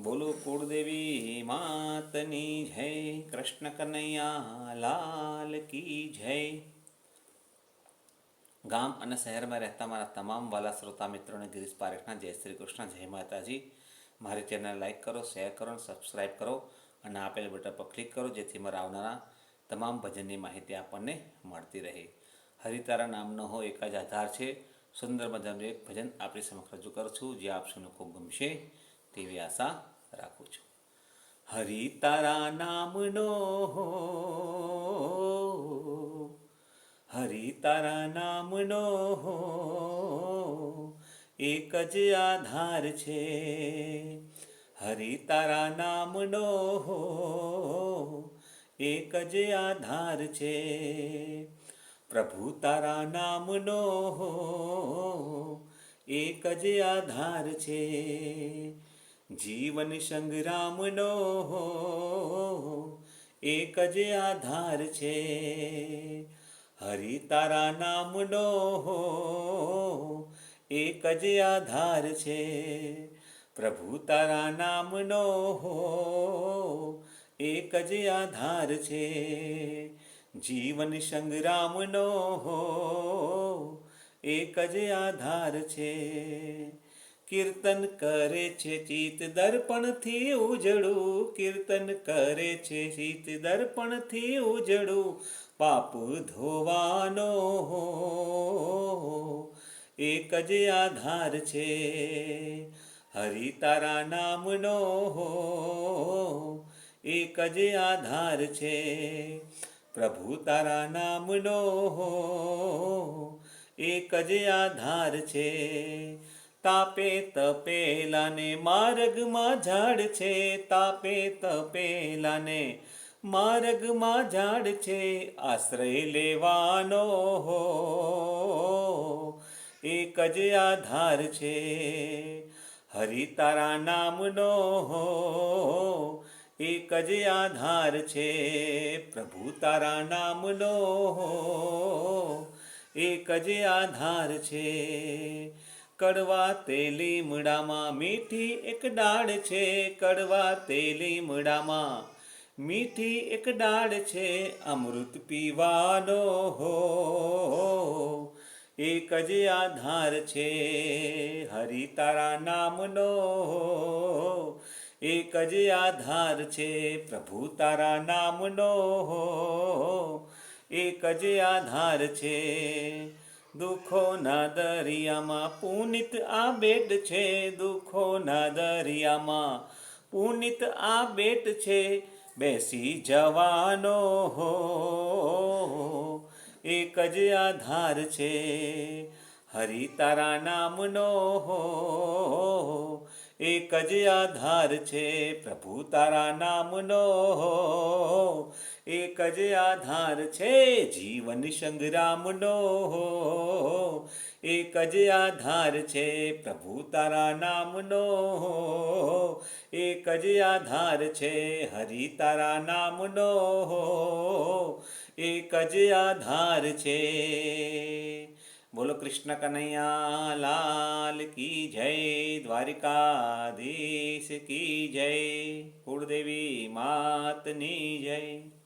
બોલો કુળદેવી માતની જય, કૃષ્ણ કનૈયા લાલ કી જય. ગામ અને શહેરમાં રહેતા મારા તમામ વાલા શ્રોતા મિત્રોને ગિરીશ પારેખના જય શ્રી કૃષ્ણ, જય માતાજી. મારી ચેનલ લાઈક કરો, શેર કરો અને સબસ્ક્રાઈબ કરો અને આપેલ બટન પર ક્લિક કરો, જેથી મારા આવનારા તમામ ભજનની માહિતી આપણને મળતી રહે. હરિતારા નામનો હો એક જ આધાર છે. સુંદર મજાનું એક ભજન આપણી સમક્ષ રજૂ કરું છું, જે આપ સૌને ખૂબ ગમશે તેવી આશા રાખું છું. હરિ તારા નામનો હરિ તારા નામનો એક જ આધાર છે. હરિ તારા નામનો એક જ આધાર છે. પ્રભુ તારા નામનો એક જ આધાર છે. જીવન સંગ્રામનો એક જ આધાર છે. હરિ તારા નામનો એક જ આધાર છે. પ્રભુ તારા નામનો એક જ આધાર છે. જીવન સંગ્રામનો એક જ આધાર છે. કીર્તન કરે છે ચિત્ત દર્પણથી ઉજળું, કીર્તન કરે છે ચિત્ત દર્પણથી ઉજળું. પાપ ધોવાનો એક જ આધાર છે. હરિ તારા નામનો એક જ આધાર છે. પ્રભુ તારા નામનો એક જ આધાર છે. તાપે તપેલાને માર્ગમાં ઝાડ છે, તાપે તપેલાને માર્ગમાં ઝાડ છે. આશ્રય લેવાનો એક જ આધાર છે. હરિ તારા નામનો એક જ આધાર છે. પ્રભુ તારા નામનો એક જ આધાર છે. કડવા તે લીમડામાં મીઠી એક ડાળ છે, કડવા તે લીમડામાં મીઠી એક ડાળ છે. અમૃત પીવાનો એક જ આધાર છે. હરિ તારા નામનો એક જ આધાર છે. પ્રભુ તારા નામનો એક જ આધાર છે. દુઃખોના દરિયામાં પુનિત આ બેટ છે, દુઃખોના દરિયામાં પુનિત આ બેટ છે. બેસી જવાનો એક જ આધાર છે. હરિ તારા નામનો એક જ આધાર છે. પ્રભુ તારા નામનો એક જ આધાર છે. જીવન સંગ્રામનો એક જ આધાર છે. પ્રભુ તારા નામનો એક જ આધાર છે. હરિ તારા નામનો એક જ આધાર છે. બોલો કૃષ્ણ કનૈયા લાલ કી જય, દ્વારિકાધીશ કી જય, કુળદેવી માતની જય.